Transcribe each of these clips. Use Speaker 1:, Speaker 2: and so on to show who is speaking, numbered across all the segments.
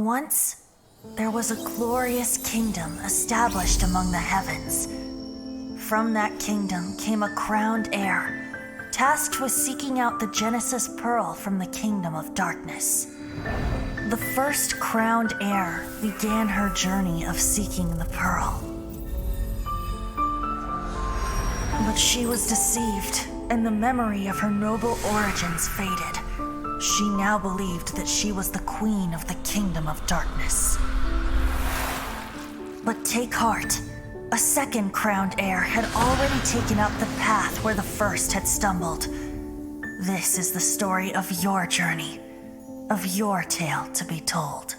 Speaker 1: Once, there was a glorious kingdom established among the heavens. From that kingdom came a crowned heir, tasked with seeking out the Genesis Pearl from the kingdom of darkness. The first crowned heir began her journey of seeking the pearl. But she was deceived, and the memory of her noble origins faded. She now believed that she was the queen of the kingdom of darkness. But take heart. A second crowned heir had already taken up the path where the first had stumbled. This is the story of your journey, of your tale to be told.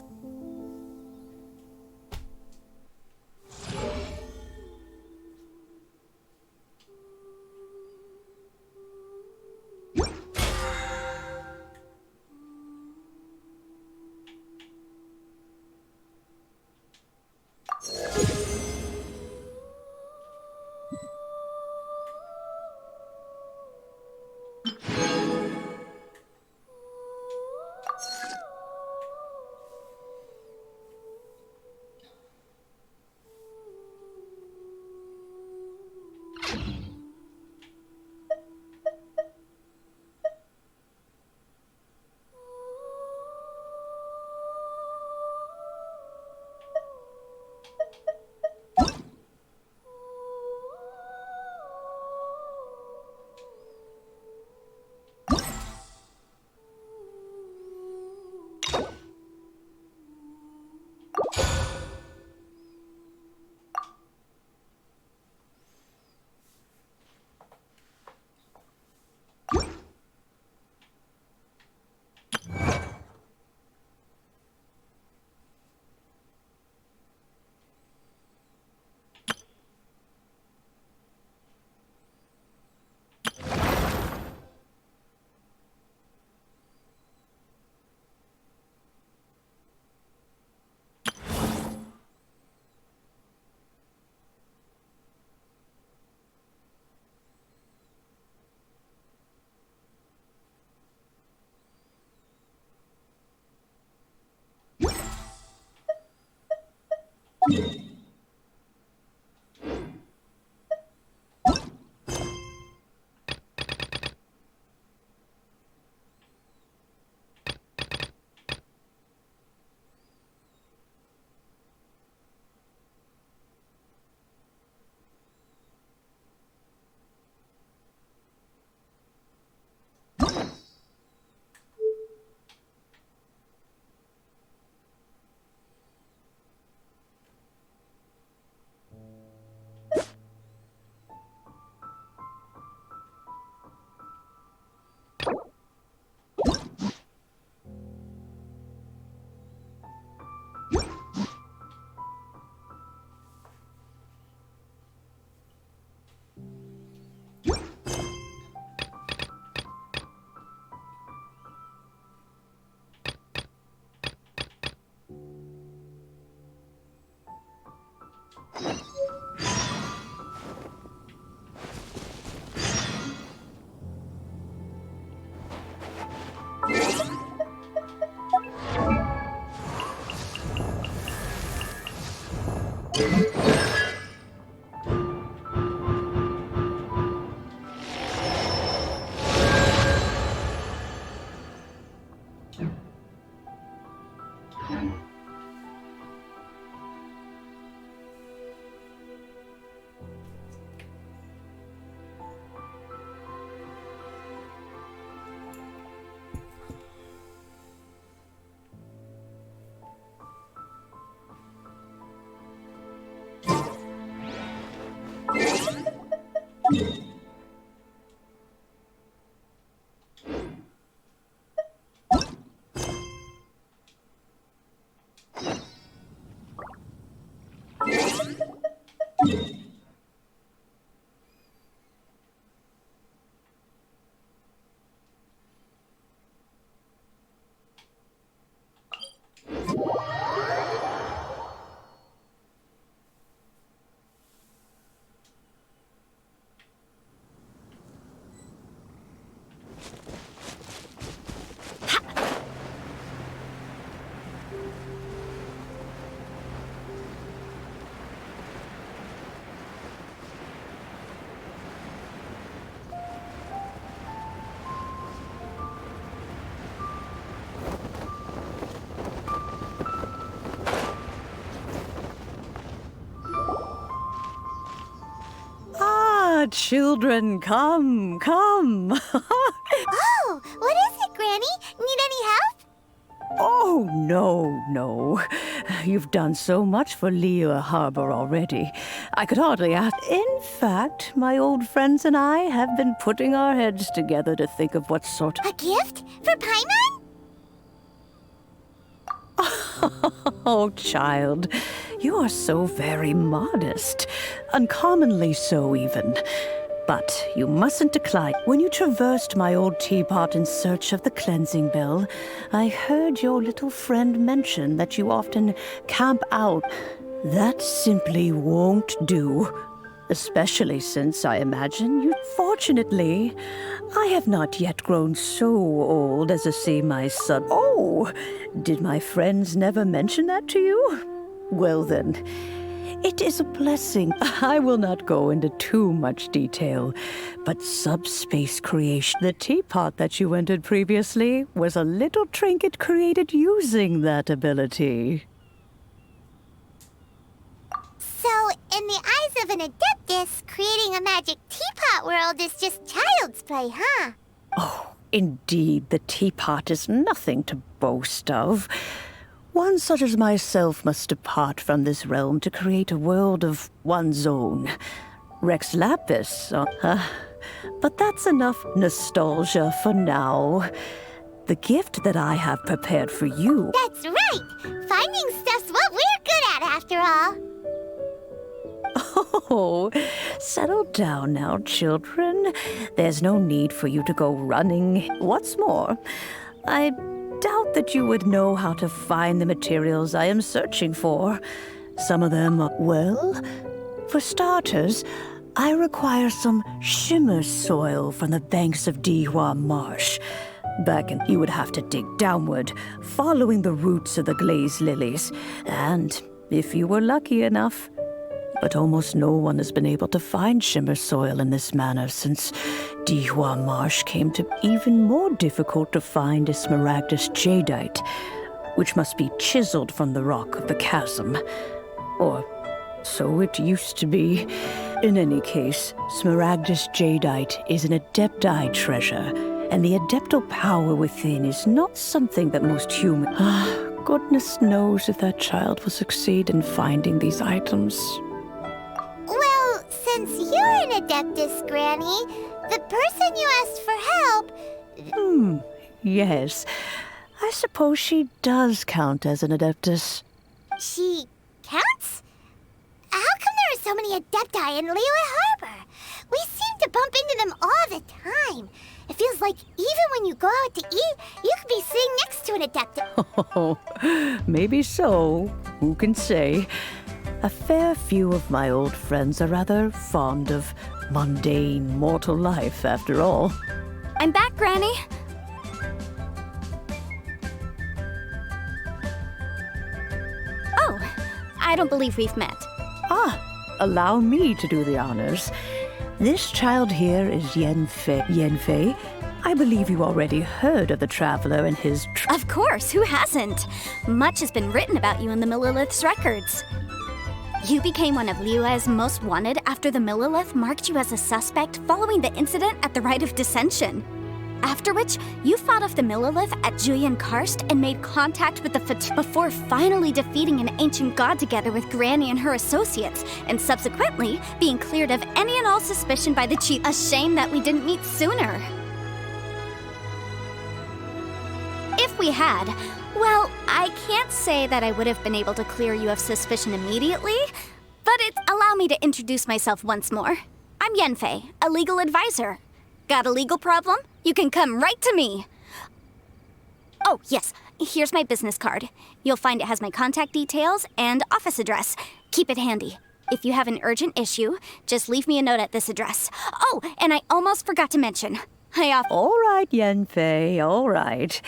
Speaker 2: children, come, come.
Speaker 3: Oh, what is it, Granny? Need any help?
Speaker 2: Oh, no. You've done so much for Liyue Harbor already. I could hardly ask. In fact, my old friends and I have been putting our heads together to think of what sort.
Speaker 3: A gift? For Paimon?
Speaker 2: Oh, child, you are so very modest. Uncommonly so, even. But you mustn't decline. When you traversed my old teapot in search of the cleansing bell, I heard your little friend mention that you often camp out. That simply won't do. Especially since, I imagine, you... Fortunately, I have not yet grown so old as to see my son... Oh, did my friends never mention that to you? Well then, it is a blessing. I will not go into too much detail, but subspace creation... The teapot that you entered previously was a little trinket created using that ability.
Speaker 3: So, in the eyes of an Adeptus, creating a magic teapot world is just child's play, huh?
Speaker 2: Oh, indeed, the teapot is nothing to boast of. One such as myself must depart from this realm to create a world of one's own. Rex Lapis, but that's enough nostalgia for now. The gift that I have prepared for you...
Speaker 3: That's right! Finding stuff's what we're good at, after all.
Speaker 2: Oh, settle down now, children. There's no need for you to go running. What's more, I doubt that you would know how to find the materials I am searching for. Some of them are... Well, for starters, I require some shimmer soil from the banks of Dihua Marsh. You would have to dig downward, following the roots of the glazed lilies. And if you were lucky enough... But almost no one has been able to find shimmer soil in this manner since Dihua Marsh came to even more difficult to find is smaragdus jadeite, which must be chiseled from the rock of the chasm. Or so it used to be. In any case, smaragdus jadeite is an adepti treasure, and the adeptal power within is not something that most humans... Goodness knows if that child will succeed in finding these items.
Speaker 3: Well, since you're an Adeptus, Granny, the person you asked for help...
Speaker 2: Yes. I suppose she does count as an Adeptus.
Speaker 3: She counts? How come there are so many Adepti in Liyue Harbor? We seem to bump into them all the time. It feels like even when you go out to eat, you could be sitting next to an Adeptus.
Speaker 2: Oh, maybe so. Who can say? A fair few of my old friends are rather fond of mundane mortal life, after all.
Speaker 4: I'm back, Granny. Oh, I don't believe we've met.
Speaker 2: Allow me to do the honors. This child here is Yanfei. Yanfei, I believe you already heard of the traveler and his...
Speaker 4: Of course, who hasn't? Much has been written about you in the Millilith's records. You became one of Liyue's most wanted after the Millilith marked you as a suspect following the incident at the Rite of Dissension. After which, you fought off the Millilith at Julian Karst and made contact with the before finally defeating an ancient god together with Granny and her associates, and subsequently being cleared of any and all suspicion by the chief. A shame that we didn't meet sooner. If we had, well, I can't say that I would have been able to clear you of suspicion immediately, but allow me to introduce myself once more. I'm Yanfei, a legal advisor. Got a legal problem? You can come right to me. Oh, yes, here's my business card. You'll find it has my contact details and office address. Keep it handy. If you have an urgent issue, just leave me a note at this address. Oh, and I almost forgot to mention.
Speaker 2: All right, Yanfei, all right.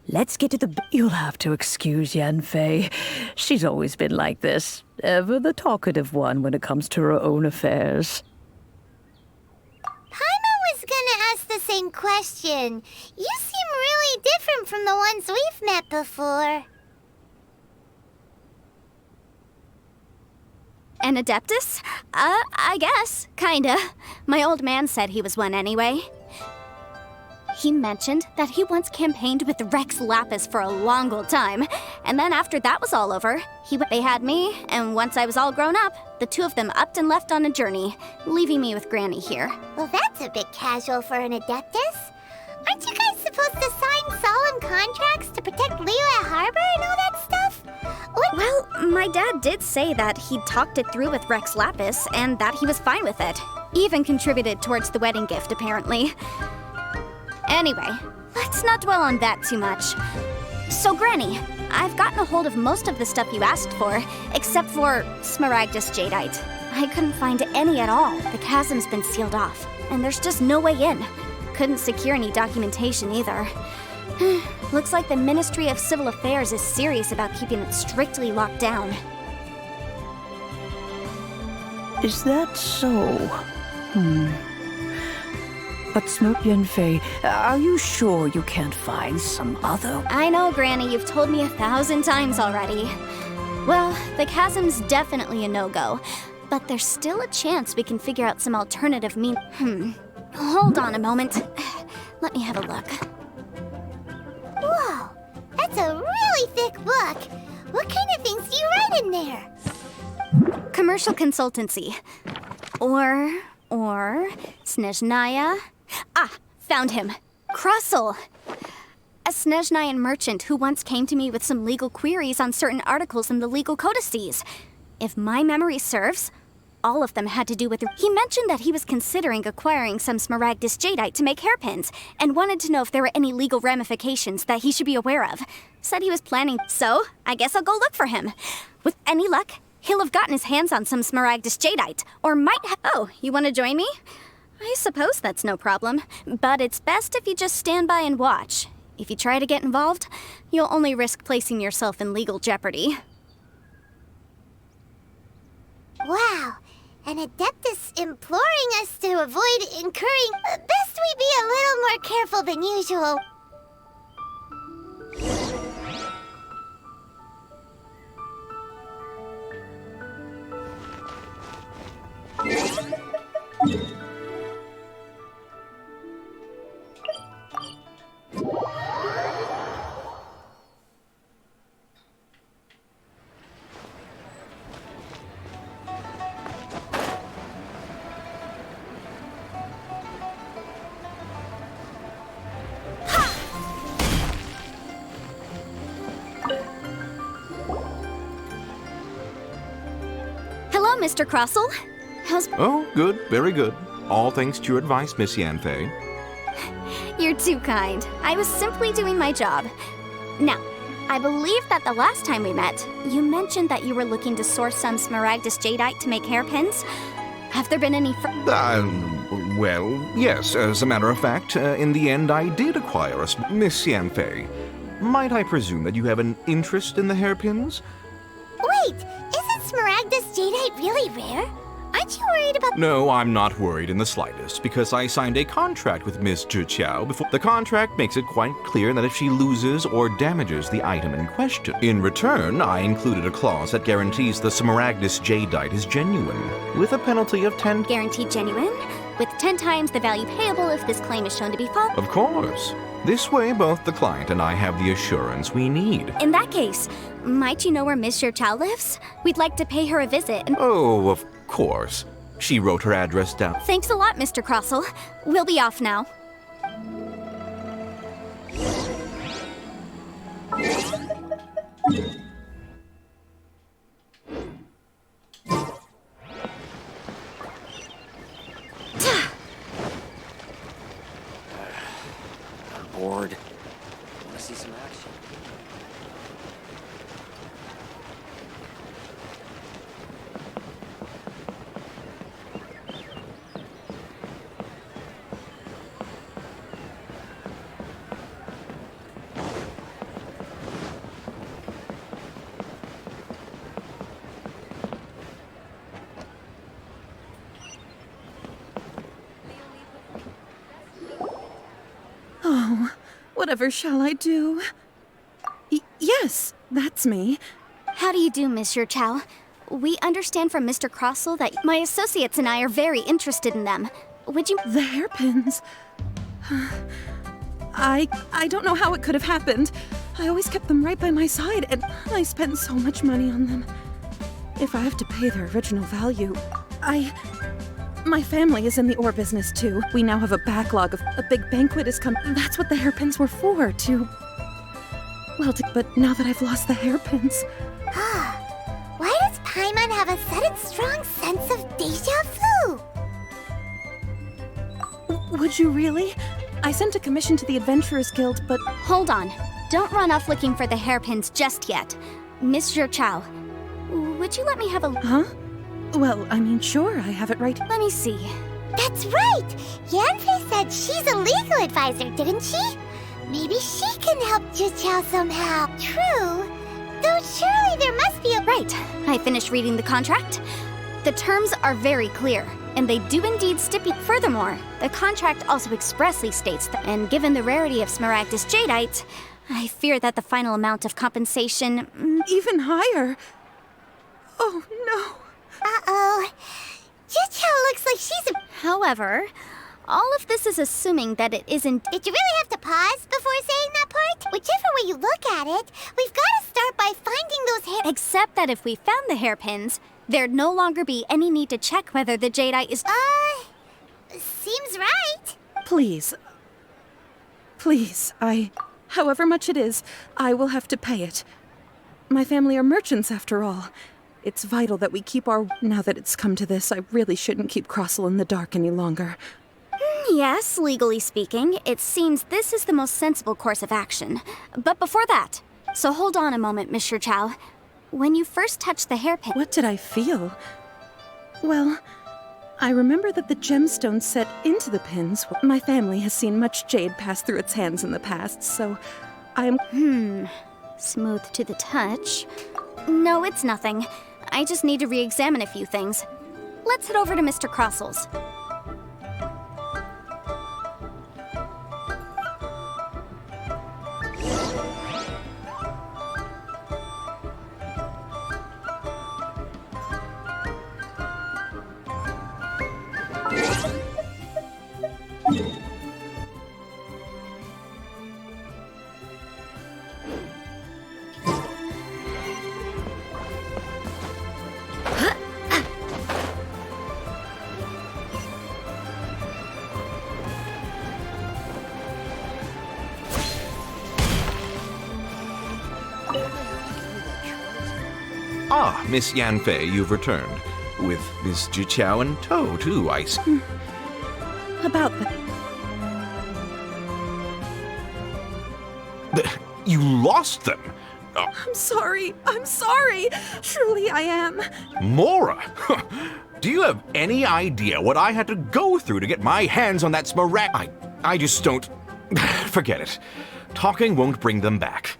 Speaker 2: Let's get to the... You'll have to excuse Yanfei. She's always been like this. Ever the talkative one when it comes to her own affairs.
Speaker 3: Paimon was gonna ask the same question. You seem really different from the ones we've met before.
Speaker 4: An Adeptus? I guess. Kinda. My old man said he was one anyway. He mentioned that he once campaigned with Rex Lapis for a long old time, and then after that was all over, they had me, and once I was all grown up, the two of them upped and left on a journey, leaving me with Granny here.
Speaker 3: Well, that's a bit casual for an Adeptus. Aren't you guys supposed to sign solemn contracts to protect Liyue Harbor and all that stuff?
Speaker 4: Well, my dad did say that he'd talked it through with Rex Lapis, and that he was fine with it. Even contributed towards the wedding gift, apparently. Anyway, let's not dwell on that too much. So, Granny, I've gotten a hold of most of the stuff you asked for, except for Smaragdus Jadeite. I couldn't find any at all. The chasm's been sealed off, and there's just no way in. Couldn't secure any documentation either. Looks like the Ministry of Civil Affairs is serious about keeping it strictly locked down.
Speaker 2: Is that so? But Smoke Yenfei, are you sure you can't find some other?
Speaker 4: I know, Granny, you've told me 1,000 times already. Well, the chasm's definitely a no-go, but there's still a chance we can figure out some alternative Hold on a moment. Let me have a look.
Speaker 3: Whoa, that's a really thick book. What kind of things do you write in there?
Speaker 4: Commercial consultancy. Or Snezhnaya. Ah, found him. Krusel. A Snezhnayan merchant who once came to me with some legal queries on certain articles in the legal codices. If my memory serves, all of them had to do with... He mentioned that he was considering acquiring some Smaragdus Jadeite to make hairpins, and wanted to know if there were any legal ramifications that he should be aware of. Said he was planning, so I guess I'll go look for him. With any luck, he'll have gotten his hands on some Smaragdus Jadeite, or might have... Oh, you want to join me? I suppose that's no problem, but it's best if you just stand by and watch. If you try to get involved, you'll only risk placing yourself in legal jeopardy.
Speaker 3: Wow, an Adeptus imploring us to avoid incurring... Best we be a little more careful than usual.
Speaker 4: Hello, Mr. Krusel. How's...
Speaker 5: Oh, good, very good. All thanks to your advice, Miss Yanfei.
Speaker 4: You're too kind. I was simply doing my job. Now, I believe that the last time we met, you mentioned that you were looking to source some Smaragdus Jadeite to make hairpins. Have there been any
Speaker 5: Well, yes, as a matter of fact, in the end I did acquire a... Miss Yanfei, might I presume that you have an interest in the hairpins?
Speaker 3: Wait, isn't Smaragdus Jadeite really rare? Aren't you worried about...
Speaker 5: No, I'm not worried in the slightest, because I signed a contract with Miss Zhiqiao before... The contract makes it quite clear that if she loses or damages the item in question, in return, I included a clause that guarantees the Smaragdus Jadeite is genuine, with a penalty of 10...
Speaker 4: Guaranteed genuine? With 10 times the value payable if this claim is shown to be false?
Speaker 5: Of course. This way, both the client and I have the assurance we need.
Speaker 4: In that case, might you know where Miss Zhiqiao lives? We'd like to pay her a visit and...
Speaker 5: Oh, of course. She wrote her address down.
Speaker 4: Thanks a lot, Mr. Krusel. We'll be off now.
Speaker 6: I'm bored. Want to see some action?
Speaker 7: Whatever shall I do? Yes, that's me.
Speaker 4: How do you do, Miss Zhiqiao? We understand from Mr. Crossell that my associates and I are very interested in them. Would you—
Speaker 7: The hairpins. I don't know how it could have happened. I always kept them right by my side, and I spent so much money on them. If I have to pay their original value, My family is in the ore business too. We now have a backlog of a big banquet is coming. That's what the hairpins were for, but now that I've lost the hairpins.
Speaker 3: Why does Paimon have a sudden strong sense of deja vu?
Speaker 7: Would you really? I sent a commission to the Adventurers Guild, but
Speaker 4: Hold on. Don't run off looking for the hairpins just yet. Miss Chow, would you let me have a—
Speaker 7: huh? Well, I mean, sure, I have it right.
Speaker 4: Let me see.
Speaker 3: That's right! Yanfei said she's a legal advisor, didn't she? Maybe she can help Juqiao somehow. True. Though surely there must be a—
Speaker 4: Right. I finished reading the contract. The terms are very clear, and they do indeed stipulate. Furthermore, the contract also expressly states that, and given the rarity of Smaragdus jadeite, I fear that the final amount of compensation—
Speaker 7: Even higher. Oh, no.
Speaker 3: Uh-oh. Juqiao looks like she's a—
Speaker 4: However, all of this is assuming that it isn't—
Speaker 3: Did you really have to pause before saying that part? Whichever way you look at it, we've got to start by finding those hair—
Speaker 4: Except that if we found the hairpins, there'd no longer be any need to check whether the jadeite is—
Speaker 3: seems right.
Speaker 7: Please. Please, however much it is, I will have to pay it. My family are merchants, after all. It's vital that we keep our— Now that it's come to this, I really shouldn't keep Crossell in the dark any longer.
Speaker 4: Yes, legally speaking, it seems this is the most sensible course of action. But before that, so hold on a moment, Mr. Chow. When you first touched the hairpin—
Speaker 7: What did I feel? Well, I remember that the gemstones set into the pins. My family has seen much jade pass through its hands in the past, so I'm—
Speaker 4: Smooth to the touch. No, it's nothing. I just need to re-examine a few things. Let's head over to Mr. Crossell's.
Speaker 5: Ah, Miss Yanfei, you've returned. With Miss Juqiao in tow, too, I see.
Speaker 7: about the—
Speaker 5: You lost them!
Speaker 7: I'm sorry. Truly I am.
Speaker 5: Mora! Do you have any idea what I had to go through to get my hands on that smaragd? I just don't— Forget it. Talking won't bring them back.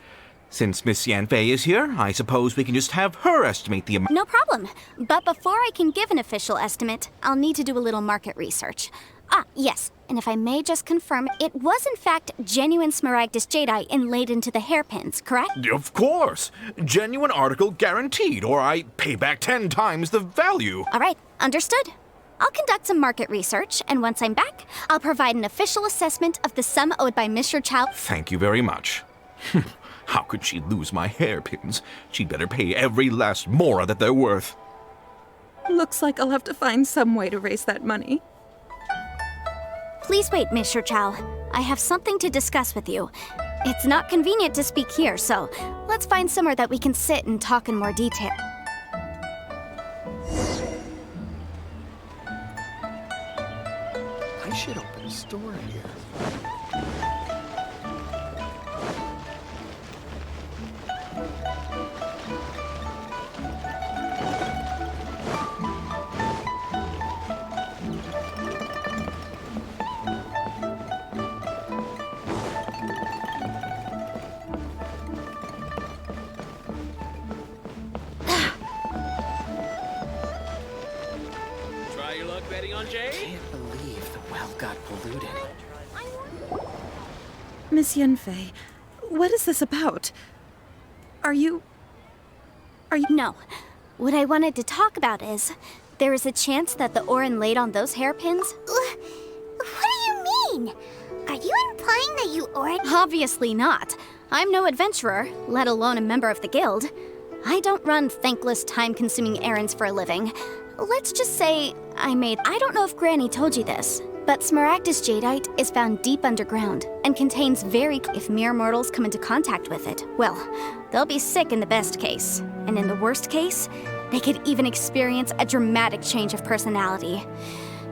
Speaker 5: Since Miss Yanfei is here, I suppose we can just have her estimate the amount.
Speaker 4: No problem. But before I can give an official estimate, I'll need to do a little market research. Yes. And if I may just confirm, it was in fact genuine Smaragdus jadeite inlaid into the hairpins, correct?
Speaker 5: Of course! Genuine article guaranteed, or I pay back 10 times the value.
Speaker 4: All right, understood. I'll conduct some market research, and once I'm back, I'll provide an official assessment of the sum owed by Mr. Chow.
Speaker 5: Thank you very much. How could she lose my hairpins? She'd better pay every last mora that they're worth.
Speaker 7: Looks like I'll have to find some way to raise that money.
Speaker 4: Please wait, Mr. Chow. I have something to discuss with you. It's not convenient to speak here, so let's find somewhere that we can sit and talk in more detail.
Speaker 6: I should open a store here.
Speaker 8: Try your luck betting on Jade?
Speaker 6: Can't believe the well got polluted.
Speaker 7: Miss Yanfei, what is this about? Are you—
Speaker 4: No. What I wanted to talk about is, there is a chance that the ore inlaid on those hairpins...
Speaker 3: What do you mean? Are you implying that you ored?
Speaker 4: Obviously not. I'm no adventurer, let alone a member of the guild. I don't run thankless, time-consuming errands for a living. Let's just say I don't know if Granny told you this, but Smaragdus jadeite is found deep underground and contains if mere mortals come into contact with it, well, they'll be sick in the best case. And in the worst case, they could even experience a dramatic change of personality.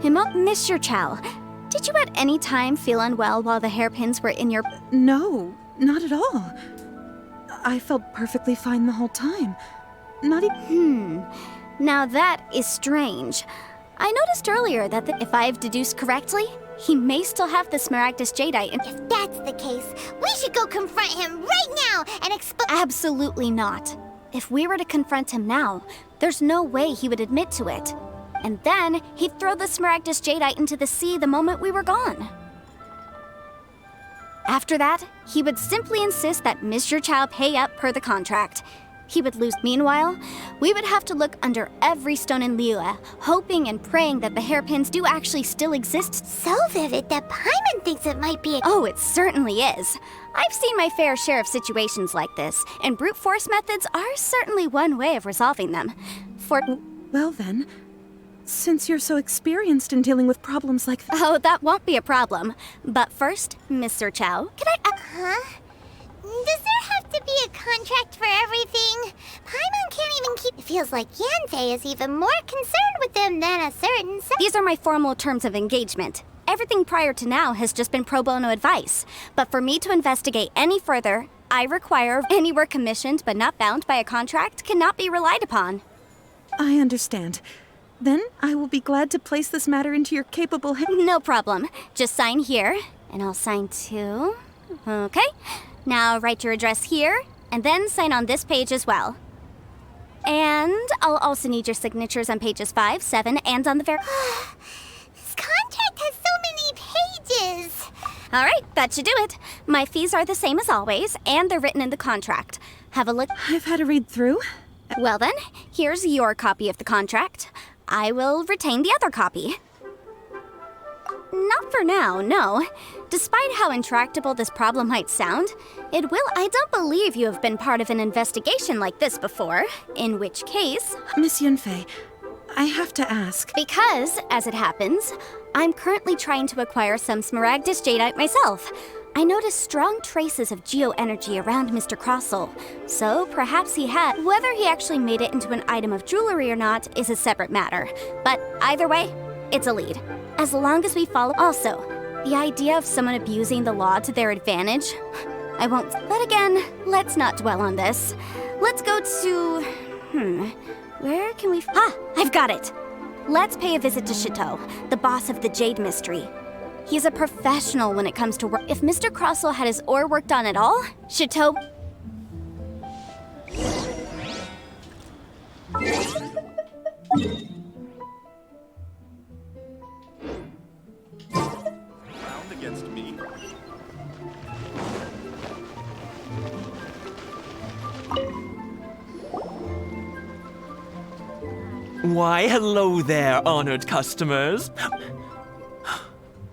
Speaker 4: Mr. Chow, did you at any time feel unwell while the hairpins were in your...
Speaker 7: No, not at all. I felt perfectly fine the whole time. Not even...
Speaker 4: Now that is strange. I noticed earlier that if I've deduced correctly, he may still have the Smaragdus jadeite.
Speaker 3: If that's the case, we should go confront him right now and
Speaker 4: Absolutely not. If we were to confront him now, there's no way he would admit to it. And then he'd throw the Smaragdus jadeite into the sea the moment we were gone. After that, he would simply insist that Mr. Chow pay up per the contract. He would lose. Meanwhile, we would have to look under every stone in Liyue, hoping and praying that the hairpins do actually still exist.
Speaker 3: So vivid that Paimon thinks it might be a...
Speaker 4: Oh, it certainly is. I've seen my fair share of situations like this, and brute force methods are certainly one way of resolving them.
Speaker 7: Well then, since you're so experienced in dealing with problems like that...
Speaker 4: Oh, that won't be a problem. But first, Mr. Chow, can I...
Speaker 3: Huh? Does there have to be a contract for everything? Paimon can't even keep... It feels like Yanfei is even more concerned with them than a certain...
Speaker 4: These are my formal terms of engagement. Everything prior to now has just been pro bono advice. But for me to investigate any further, I require any work commissioned but not bound by a contract cannot be relied upon.
Speaker 7: I understand. Then I will be glad to place this matter into your capable hands.
Speaker 4: No problem. Just sign here, and I'll sign too. Okay. Now write your address here, and then sign on this page as well. And I'll also need your signatures on pages 5, 7, and on the
Speaker 3: This contract has so many pages.
Speaker 4: All right, that should do it. My fees are the same as always, and they're written in the contract. Have a look.
Speaker 7: I've had a read through.
Speaker 4: Well then, here's your copy of the contract. I will retain the other copy. Not for now, no. Despite how intractable this problem might sound, I don't believe you have been part of an investigation like this before, in which case...
Speaker 7: Miss Yunfei, I have to ask.
Speaker 4: Because, as it happens, I'm currently trying to acquire some Smaragdus jadeite myself. I noticed strong traces of geo-energy around Mr. Crossel, so perhaps he had... Whether he actually made it into an item of jewelry or not is a separate matter. But either way, it's a lead. As long as we follow... Also, the idea of someone abusing the law to their advantage... I won't... But again, let's not dwell on this. Let's go to... Where can we... I've got it! Let's pay a visit to Chateau, the boss of the Jade Mystery. He's a professional when it comes to work. If Mr. Crossel had his ore worked on at all, Chateau...
Speaker 8: Round against me.
Speaker 9: Why, hello there, honored customers.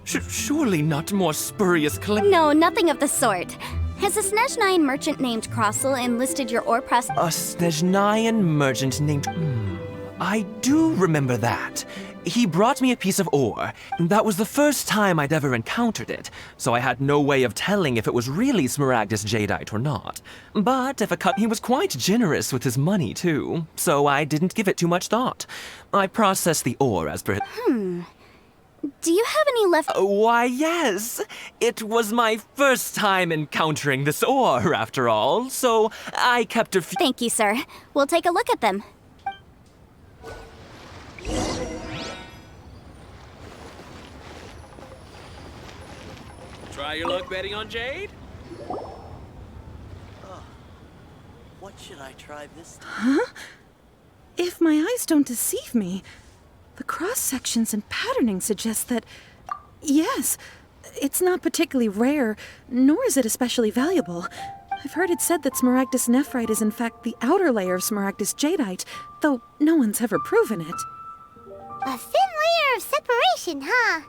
Speaker 9: Surely not more spurious claim.
Speaker 4: No, nothing of the sort. Has a Snezhnayan merchant named Crossel enlisted your ore press?
Speaker 9: A Snezhnayan merchant named... I do remember that. He brought me a piece of ore, and that was the first time I'd ever encountered it, so I had no way of telling if it was really Smaragdus jadeite or not. But if he was quite generous with his money, too, so I didn't give it too much thought. I processed the ore as per...
Speaker 4: Do you have any left...
Speaker 9: Why, yes. It was my first time encountering this ore, after all, so I kept a few...
Speaker 4: Thank you, sir. We'll take a look at them.
Speaker 10: Try your luck betting on Jade?
Speaker 6: What should I try this time?
Speaker 7: Huh? If my eyes don't deceive me, the cross-sections and patterning suggest that... Yes, it's not particularly rare, nor is it especially valuable. I've heard it said that smaragdus nephrite is in fact the outer layer of smaragdus jadeite, though no one's ever proven it.
Speaker 3: A thin layer of separation, huh?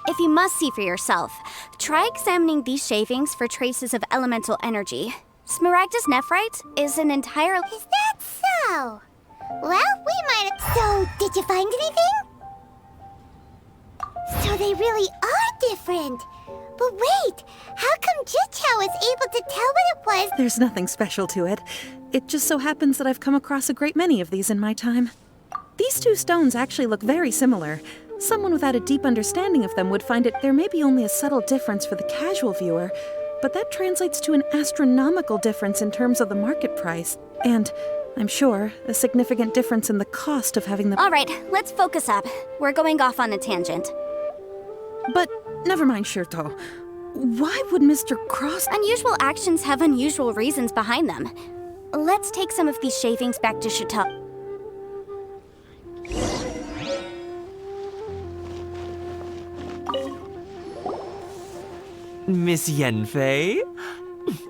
Speaker 4: If you must see for yourself, try examining these shavings for traces of elemental energy. Smaragdus nephrite is an entire...
Speaker 3: Is that so? Well, we might have... So, did you find anything? So they really are different. But wait, how come Jichao was able to tell what it was?
Speaker 7: There's nothing special to it. It just so happens that I've come across a great many of these in my time. These two stones actually look very similar. Someone without a deep understanding of them would find it there may be only a subtle difference for the casual viewer, but that translates to an astronomical difference in terms of the market price. And, I'm sure, a significant difference in the cost of having them.
Speaker 4: All right, let's focus up. We're going off on a tangent.
Speaker 7: But never mind, Shirto. Why would Mr. Cross...
Speaker 4: Unusual actions have unusual reasons behind them. Let's take some of these shavings back to Chateau.
Speaker 9: Miss Yenfei?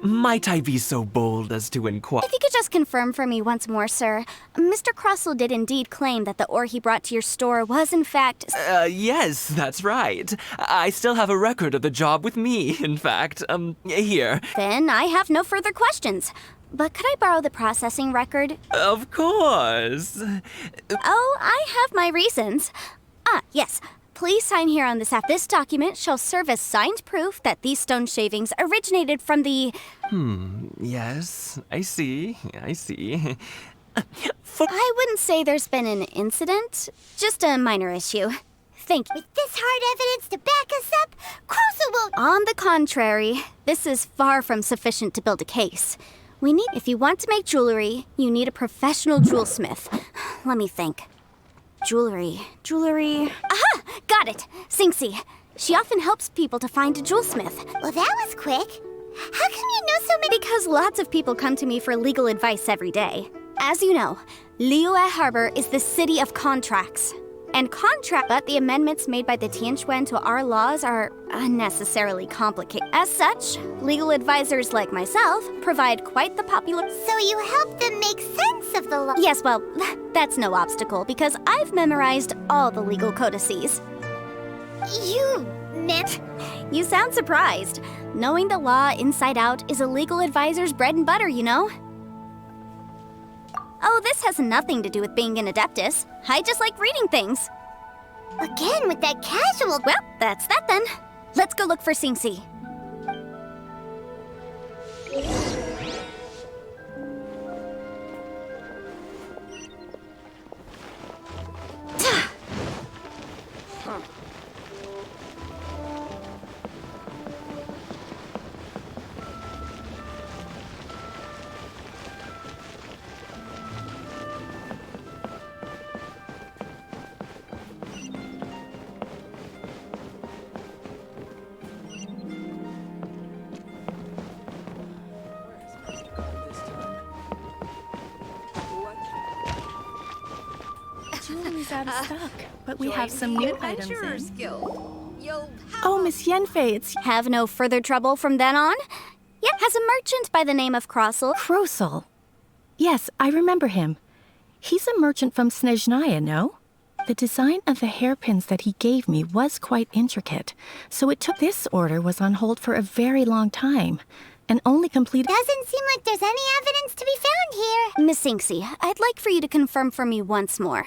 Speaker 9: Might I be so bold as to inquire?
Speaker 4: If you could just confirm for me once more, sir. Mr. Crossell did indeed claim that the ore he brought to your store was in fact...
Speaker 9: Yes, that's right. I still have a record of the job with me, in fact. Here.
Speaker 4: Then I have no further questions. But could I borrow the processing record?
Speaker 9: Of course.
Speaker 4: Oh, I have my reasons. Ah, yes. Please sign here on this app. This document shall serve as signed proof that these stone shavings originated from the...
Speaker 9: Yes, I see.
Speaker 4: I wouldn't say there's been an incident, just a minor issue. Thank you.
Speaker 3: With this hard evidence to back us up, Crossell won't...
Speaker 4: On the contrary, this is far from sufficient to build a case. If you want to make jewelry, you need a professional jewelsmith. Let me think. Jewelry. Aha! Got it! Singxi. She often helps people to find a jewelsmith.
Speaker 3: Well, that was quick. How come you know so many...
Speaker 4: Because lots of people come to me for legal advice every day. As you know, Liyue Harbor is the city of contracts. But the amendments made by the Tianquan to our laws are unnecessarily complicated. As such, legal advisors like myself provide quite the popular...
Speaker 3: So you help them make sense of the law?
Speaker 4: Yes, well, that's no obstacle, because I've memorized all the legal codices. You sound surprised. Knowing the law inside out is a legal advisor's bread and butter, you know? Oh, this has nothing to do with being an adeptus. I just like reading things.
Speaker 3: Again, with that casual...
Speaker 4: Well, that's that then. Let's go look for Singxi.
Speaker 10: Jewelry's out of stock, but we have some new items in. Oh, Miss Yenfei, it's...
Speaker 4: Have no further trouble from then on? Yet has a merchant by the name of Crossell.
Speaker 10: Crossell. Yes, I remember him. He's a merchant from Snezhnaya, no? The design of the hairpins that he gave me was quite intricate, so it took... This order was on hold for a very long time, and only completed...
Speaker 3: Doesn't seem like there's any evidence to be found here.
Speaker 4: Miss Singxi, I'd like for you to confirm for me once more.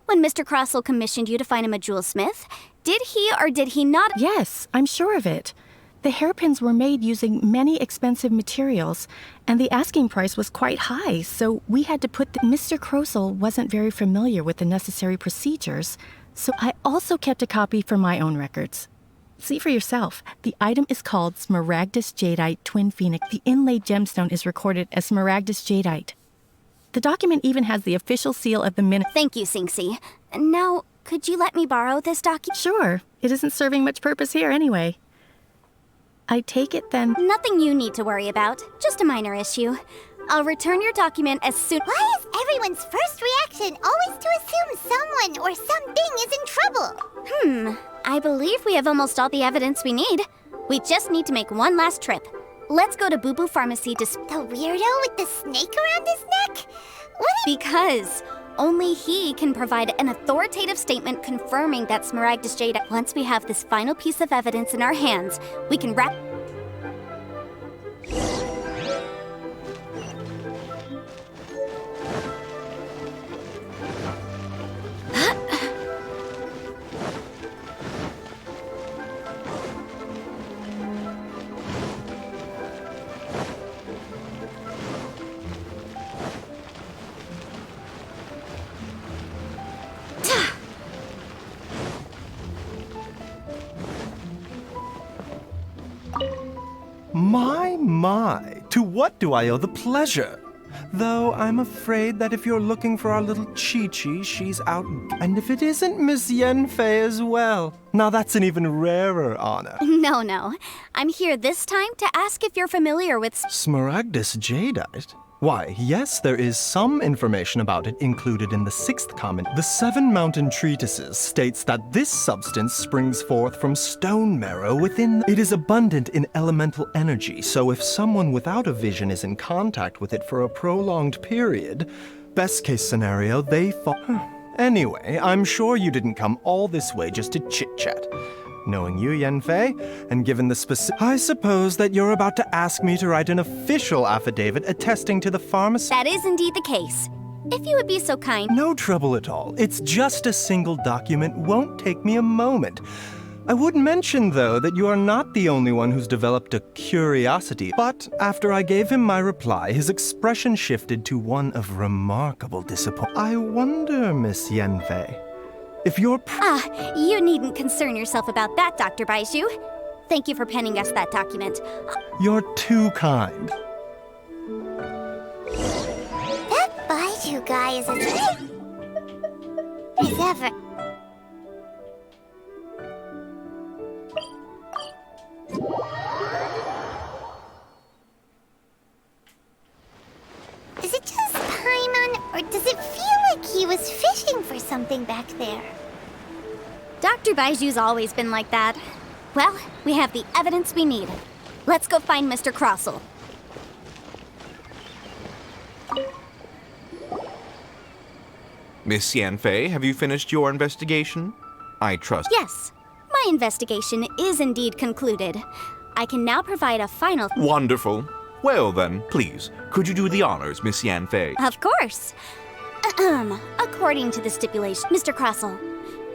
Speaker 4: When Mr. Crossell commissioned you to find him a jewelsmith, did he or did he not...
Speaker 10: Yes, I'm sure of it. The hairpins were made using many expensive materials, and the asking price was quite high, so we had to put... Mr. Crossell wasn't very familiar with the necessary procedures, so I also kept a copy for my own records. See for yourself. The item is called Smaragdus Jadeite Twin Phoenix. The inlaid gemstone is recorded as Smaragdus Jadeite. The document even has the official seal of the Min...
Speaker 4: Thank you, Singxi. Now, could you let me borrow this document?
Speaker 10: Sure. It isn't serving much purpose here anyway. I take it then...
Speaker 4: Nothing you need to worry about. Just a minor issue. I'll return your document as soon...
Speaker 3: Why is everyone's first reaction always to assume someone or something is in trouble?
Speaker 4: I believe we have almost all the evidence we need. We just need to make one last trip. Let's go to Boo Boo Pharmacy to...
Speaker 3: The weirdo with the snake around his neck?
Speaker 4: Because only he can provide an authoritative statement confirming that Smaragdus Jadeite. Once we have this final piece of evidence in our hands, we can wrap...
Speaker 11: My, to what do I owe the pleasure? Though I'm afraid that if you're looking for our little Chi-Chi, she's out. And if it isn't Miss Yenfei as well. Now that's an even rarer honor.
Speaker 4: No. I'm here this time to ask if you're familiar with...
Speaker 11: Smaragdus Jadeite? Why, yes, there is some information about it included in the 6th comment. The 7 Mountain Treatises states that this substance springs forth from stone marrow within. It is abundant in elemental energy, so if someone without a vision is in contact with it for a prolonged period, best case scenario, they fall. Anyway, I'm sure you didn't come all this way just to chit-chat. Knowing you, Yenfei, and given the specific... I suppose that you're about to ask me to write an official affidavit attesting to the pharmacy...
Speaker 4: That is indeed the case. If you would be so kind...
Speaker 11: No trouble at all. It's just a single document. Won't take me a moment. I would mention, though, that you are not the only one who's developed a curiosity. But after I gave him my reply, his expression shifted to one of remarkable disappointment. I wonder, Miss Yenfei, if you're...
Speaker 4: you needn't concern yourself about that, Dr. Baizhu. Thank you for penning us that document.
Speaker 11: You're too kind.
Speaker 3: That Baizhu guy is as ever. Is it just Paimon, or does it feel like he was fishing for something back there?
Speaker 4: Dr. Baiju's always been like that. Well, we have the evidence we need. Let's go find Mr. Crossell.
Speaker 5: Miss Yanfei, have you finished your investigation? I trust...
Speaker 4: Yes. My investigation is indeed concluded. I can now provide a final...
Speaker 5: Wonderful. Well then, please, could you do the honors, Miss Yanfei?
Speaker 4: Of course. According to the stipulation, Mr. Crossell,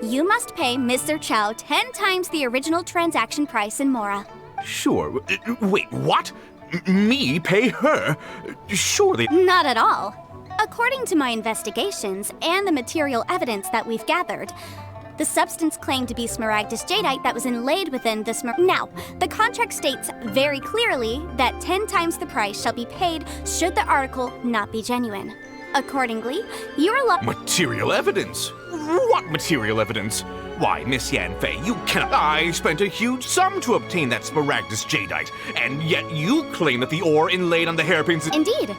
Speaker 4: you must pay Mr. Chow 10 times the original transaction price in Mora.
Speaker 5: Sure. Wait, what? Me pay her? Surely...
Speaker 4: Not at all. According to my investigations and the material evidence that we've gathered, the substance claimed to be Smaragdus Jadeite that was inlaid within the Now, the contract states very clearly that 10 times the price shall be paid should the article not be genuine. Accordingly, you're allowed...
Speaker 5: Material evidence? What material evidence? Why, Miss Yanfei, you cannot... I spent a huge sum to obtain that Smaragdus Jadeite, and yet you claim that the ore inlaid on the hairpins...
Speaker 4: Indeed.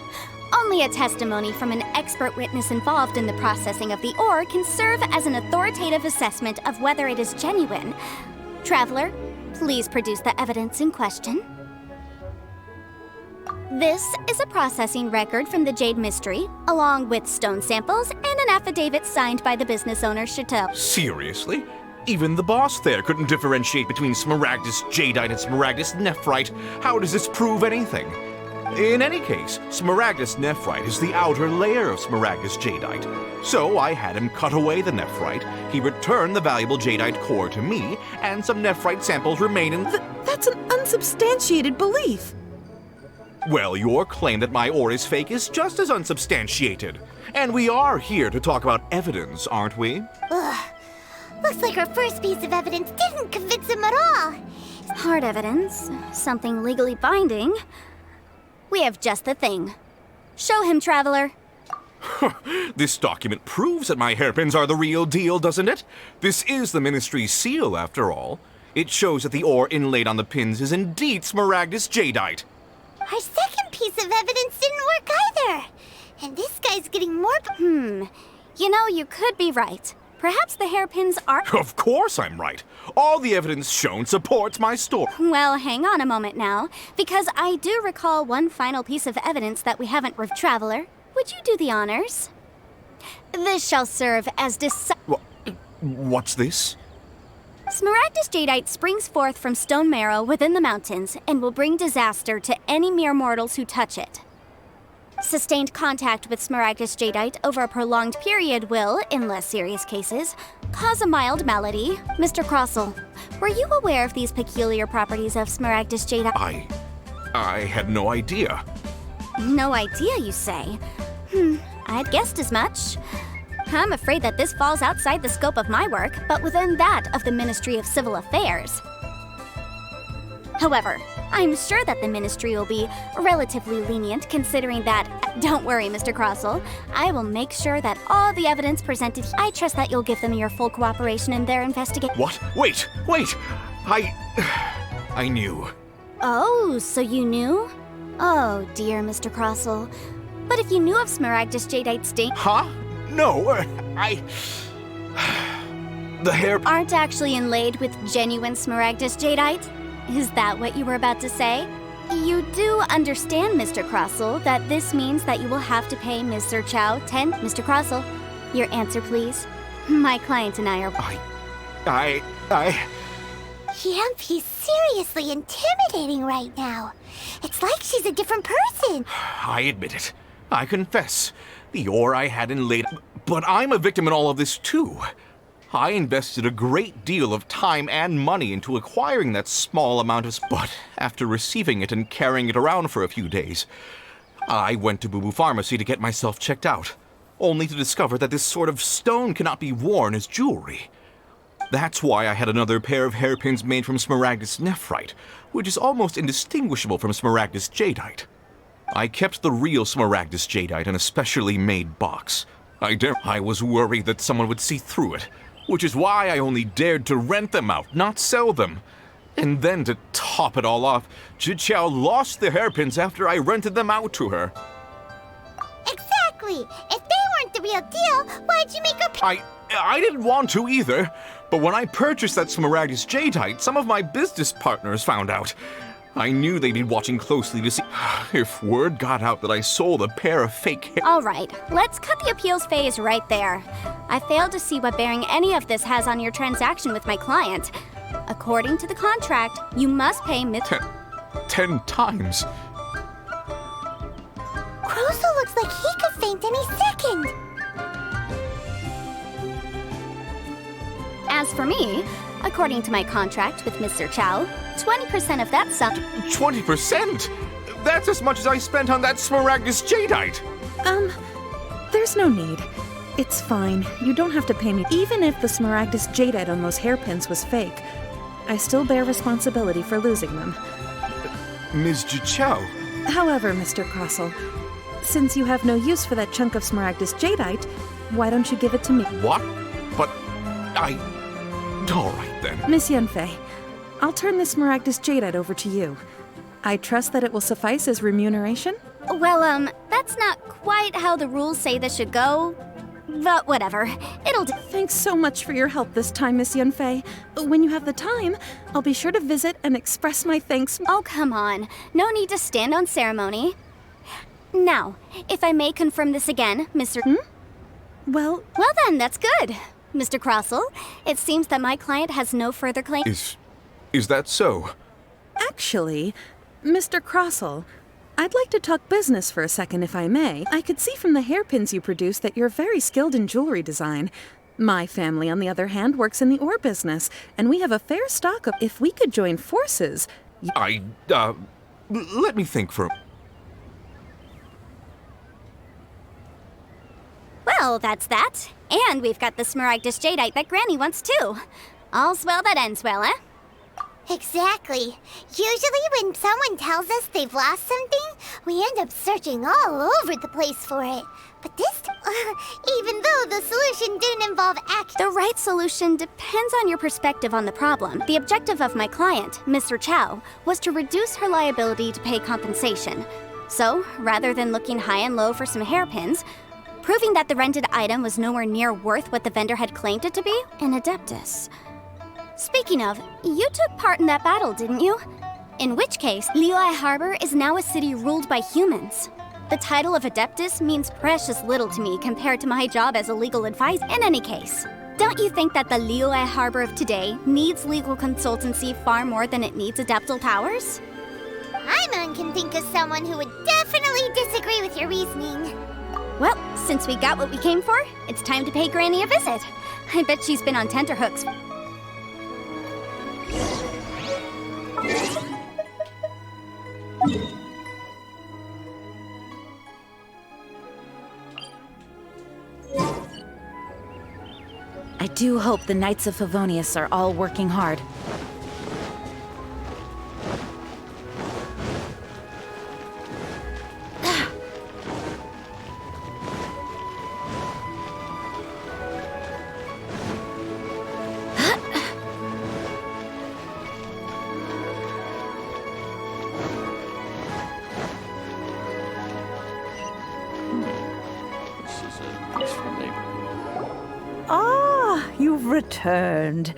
Speaker 4: Only a testimony from an expert witness involved in the processing of the ore can serve as an authoritative assessment of whether it is genuine. Traveler, please produce the evidence in question. This is a processing record from the Jade Mystery, along with stone samples and an affidavit signed by the business owner, Chateau.
Speaker 5: Seriously? Even the boss there couldn't differentiate between Smaragdus Jadeite and Smaragdus Nephrite. How does this prove anything? In any case, Smaragdus Nephrite is the outer layer of Smaragdus Jadeite. So I had him cut away the Nephrite, he returned the valuable Jadeite core to me, and some Nephrite samples remain in...
Speaker 7: That's an unsubstantiated belief.
Speaker 5: Well, your claim that my ore is fake is just as unsubstantiated. And we are here to talk about evidence, aren't we?
Speaker 3: Ugh. Looks like our first piece of evidence didn't convince him at all.
Speaker 4: Hard evidence, something legally binding. We have just the thing. Show him, Traveler.
Speaker 5: This document proves that my hairpins are the real deal, doesn't it? This is the Ministry's seal, after all. It shows that the ore inlaid on the pins is indeed Smaragdus Jadeite.
Speaker 3: Our second piece of evidence didn't work either. And this guy's getting more...
Speaker 4: You know, you could be right. Perhaps the hairpins are—
Speaker 5: Of course I'm right. All the evidence shown supports my story.
Speaker 4: Well, hang on a moment now, because I do recall one final piece of evidence that we haven't— Traveler, would you do the honors? This shall serve as
Speaker 5: What's this?
Speaker 4: Smaragdus jadeite springs forth from stone marrow within the mountains and will bring disaster to any mere mortals who touch it. Sustained contact with Smaragdus jadeite over a prolonged period will, in less serious cases, cause a mild malady. Mr. Crossell, were you aware of these peculiar properties of Smaragdus jadeite?
Speaker 5: I had no idea.
Speaker 4: No idea, you say? I'd guessed as much. I'm afraid that this falls outside the scope of my work, but within that of the Ministry of Civil Affairs. However, I'm sure that the Ministry will be relatively lenient considering that— Don't worry, Mr. Crossell. I will make sure that all the evidence presented— I trust that you'll give them your full cooperation in their investigation.
Speaker 5: What? Wait! I knew.
Speaker 4: Oh, so you knew? Oh, dear, Mr. Crossell. But if you knew of Smaragdus jadeite's sting—
Speaker 5: Huh? No, the hair—
Speaker 4: Aren't actually inlaid with genuine Smaragdus jadeite? Is that what you were about to say? You do understand, Mr. Crossell, that this means that you will have to pay Ms. Sir Chow 10— Mr. Crossell, your answer, please. My client and I are—
Speaker 3: He's seriously intimidating right now. It's like she's a different person.
Speaker 5: I admit it. I confess. The ore I had inlaid— But I'm a victim in all of this, too. I invested a great deal of time and money into acquiring that small amount of— But after receiving it and carrying it around for a few days, I went to Boo Boo Pharmacy to get myself checked out, only to discover that this sort of stone cannot be worn as jewelry. That's why I had another pair of hairpins made from Smaragdus nephrite, which is almost indistinguishable from Smaragdus jadeite. I kept the real Smaragdus jadeite in a specially made box. I was worried that someone would see through it, which is why I only dared to rent them out, not sell them. And then to top it all off, Zhiqiao lost the hairpins after I rented them out to her.
Speaker 3: Exactly! If they weren't the real deal, why'd you make her—
Speaker 5: I didn't want to either, but when I purchased that Smaragdus jadeite, some of my business partners found out. I knew they'd be watching closely to see if word got out that I sold a pair of fake hair—
Speaker 4: All right, let's cut the appeals phase right there. I failed to see what bearing any of this has on your transaction with my client. According to the contract, you must pay
Speaker 5: 10 times.
Speaker 3: Crossell looks like he could faint any second.
Speaker 4: As for me, according to my contract with Mr. Chow, 20% of that sum—
Speaker 5: 20%? That's as much as I spent on that Smaragdus jadeite!
Speaker 7: There's no need. It's fine. You don't have to pay me. Even if the Smaragdus jadeite on those hairpins was fake, I still bear responsibility for losing them.
Speaker 5: Ms. Zhiqiao.
Speaker 7: However, Mr. Crossell, since you have no use for that chunk of Smaragdus jadeite, why don't you give it to me?
Speaker 5: What? But all right, then.
Speaker 7: Miss Yanfei, I'll turn this Smaragdus jadeite over to you. I trust that it will suffice as remuneration?
Speaker 4: Well, that's not quite how the rules say this should go. But whatever, it'll do.
Speaker 7: Thanks so much for your help this time, Miss Yanfei. When you have the time, I'll be sure to visit and express my thanks.
Speaker 4: Oh, come on. No need to stand on ceremony. Now, if I may confirm this again, Mr.
Speaker 7: Well
Speaker 4: then, that's good. Mr. Crossell, it seems that my client has no further claim—
Speaker 5: Is that so?
Speaker 7: Actually, Mr. Crossell, I'd like to talk business for a second, if I may. I could see from the hairpins you produce that you're very skilled in jewelry design. My family, on the other hand, works in the ore business, and we have a fair stock of— If we could join forces—
Speaker 5: Let me think for—
Speaker 4: Well, that's that. And we've got the Smaragdus jadeite that Granny wants too. All's well that ends well, eh?
Speaker 3: Exactly. Usually when someone tells us they've lost something, we end up searching all over the place for it. But this even though the solution didn't involve action—
Speaker 4: The right solution depends on your perspective on the problem. The objective of my client, Mr. Chow, was to reduce her liability to pay compensation. So, rather than looking high and low for some hairpins, proving that the rented item was nowhere near worth what the vendor had claimed it to be? An Adeptus. Speaking of, you took part in that battle, didn't you? In which case, Liyue Harbor is now a city ruled by humans. The title of Adeptus means precious little to me compared to my job as a legal advisor. In any case, don't you think that the Liyue Harbor of today needs legal consultancy far more than it needs adeptal powers?
Speaker 3: Paimon can think of someone who would definitely disagree with your reasoning.
Speaker 4: Well, since we got what we came for, it's time to pay Granny a visit. I bet she's been on tenterhooks.
Speaker 12: I do hope the Knights of Favonius are all working hard.
Speaker 2: You've returned.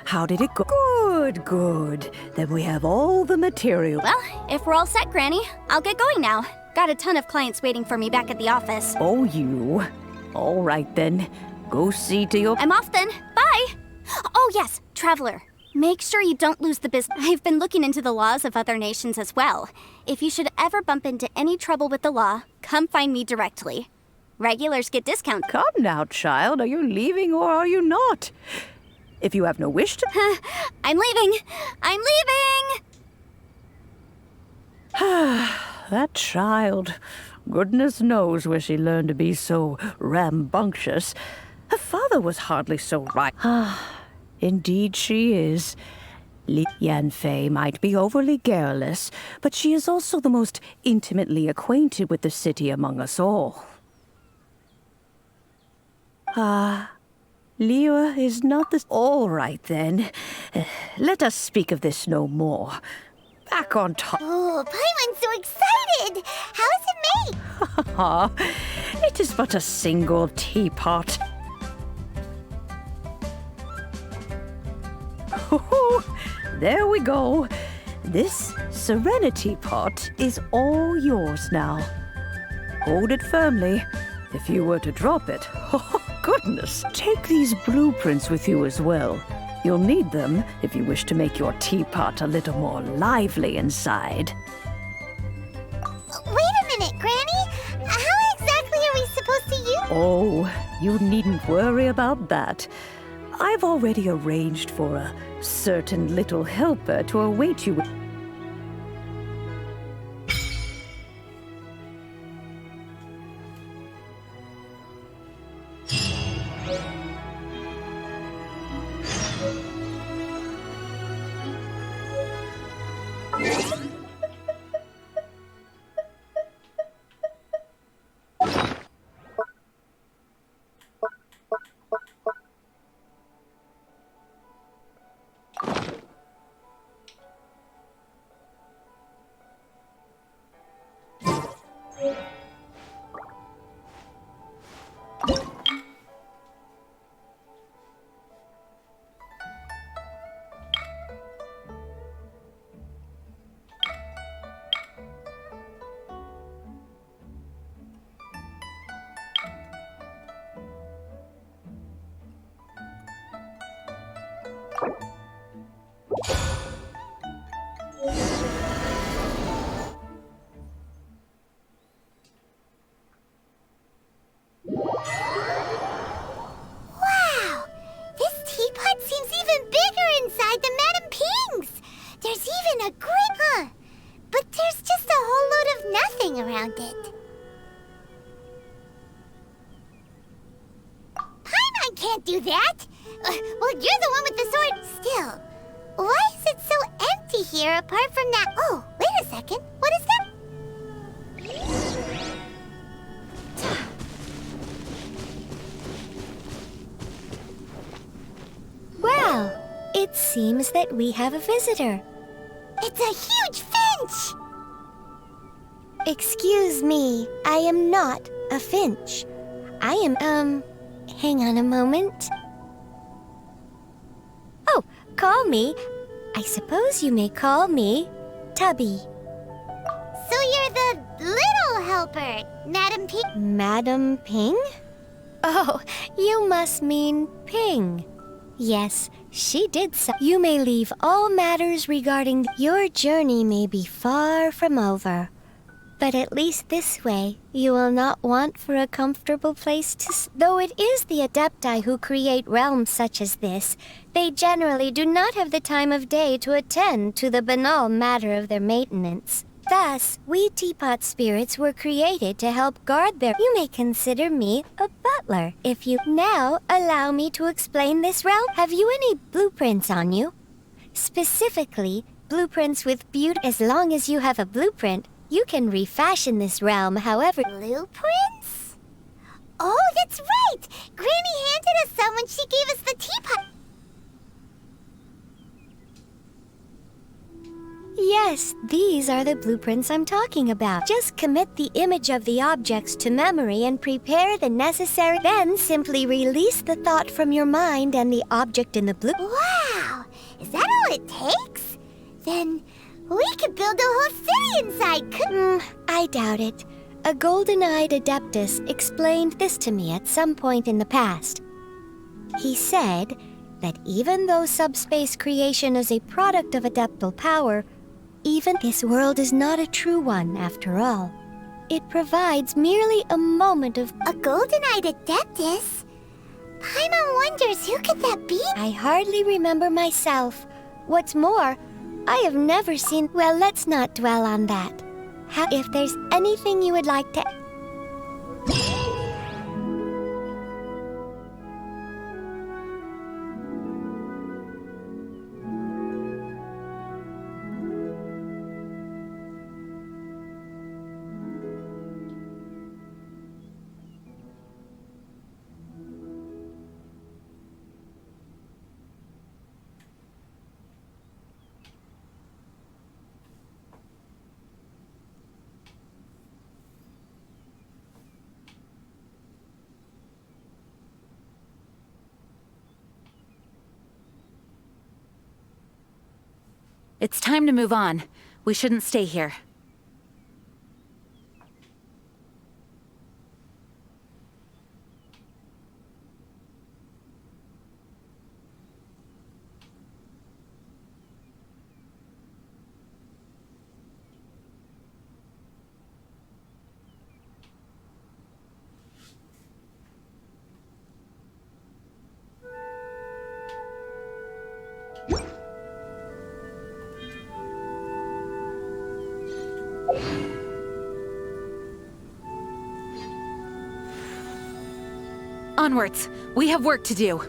Speaker 2: How did it go? Good, good. Then we have all the material.
Speaker 4: Well, if we're all set, Granny, I'll get going now. Got a ton of clients waiting for me back at the office.
Speaker 2: Oh, you. All right, then. Go see to your...
Speaker 4: I'm off then. Bye! Oh, yes, Traveler. Make sure you don't lose the business. I've been looking into the laws of other nations as well. If you should ever bump into any trouble with the law, come find me directly. Regulars get discounts.
Speaker 2: Come now, child. Are you leaving or are you not? If you have no wish to...
Speaker 4: I'm leaving! I'm leaving!
Speaker 2: That child. Goodness knows where she learned to be so rambunctious. Her father was hardly so right. Indeed she is. Yanfei might be overly garrulous, but she is also the most intimately acquainted with the city among us all. Liyue is not the... All right, then. Let us speak of this no more. Back on top.
Speaker 3: Oh, Paimon's so excited! How is it made?
Speaker 2: It is but a single teapot. There we go. This Serenity pot is all yours now. Hold it firmly. If you were to drop it, oh goodness, take these blueprints with you as well. You'll need them if you wish to make your teapot a little more lively inside.
Speaker 3: Wait a minute, Granny. How exactly are we supposed to use...
Speaker 2: Oh, you needn't worry about that. I've already arranged for a certain little helper to await you.
Speaker 3: Do that? Well, you're the one with the sword. Still, why is it so empty here apart from that? Oh, wait a second. What is that?
Speaker 13: Well, it seems that we have a visitor.
Speaker 3: It's a huge finch!
Speaker 13: Excuse me, I am not a finch. I am, hang on a moment. Oh, call me. I suppose you may call me Tubby.
Speaker 3: So you're the little helper, Madam Ping?
Speaker 13: Madam Ping? Oh, you must mean Ping. Yes, she did so. You may leave all matters regarding your journey may be far from over. But at least this way, you will not want for a comfortable place to though it is the Adepti who create realms such as this, they generally do not have the time of day to attend to the banal matter of their maintenance. Thus, we teapot spirits were created to help guard their... You may consider me a butler. If you now allow me to explain this realm, have you any blueprints on you? Specifically, blueprints with beauty. As long as you have a blueprint, you can refashion this realm however...
Speaker 3: Blueprints? Oh, that's right! Granny handed us some when she gave us the teapot.
Speaker 13: Yes, these are the blueprints I'm talking about. Just commit the image of the objects to memory and prepare the necessary... Then simply release the thought from your mind and the object in the blue...
Speaker 3: Wow! Is that all it takes? Then we could build a whole city inside,
Speaker 13: I doubt it. A golden-eyed Adeptus explained this to me at some point in the past. He said that even though subspace creation is a product of adeptal power, even this world is not a true one, after all. It provides merely a moment of...
Speaker 3: A golden-eyed Adeptus? Paimon wonders who could that be?
Speaker 13: I hardly remember myself. What's more, I have never seen... Well, let's not dwell on that. If there's anything you would like to...
Speaker 12: It's time to move on. We shouldn't stay here. Onwards. We have work to do.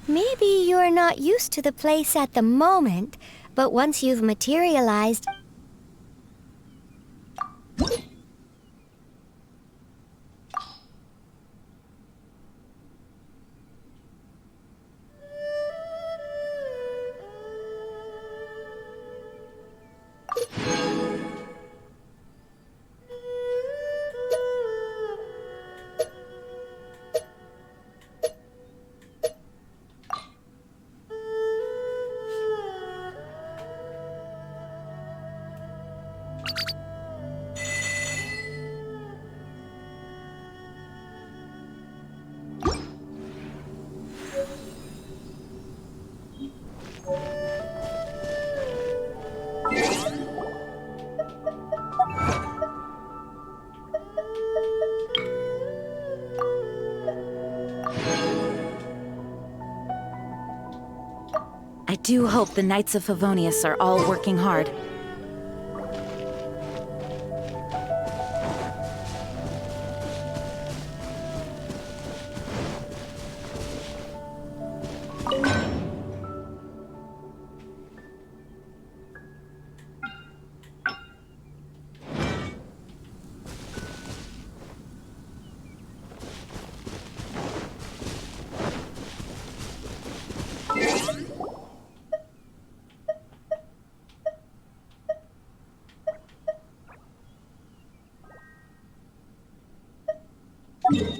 Speaker 13: Maybe you're not used to the place at the moment, but once you've materialized...
Speaker 12: do hope the Knights of Favonius are all working hard.
Speaker 3: you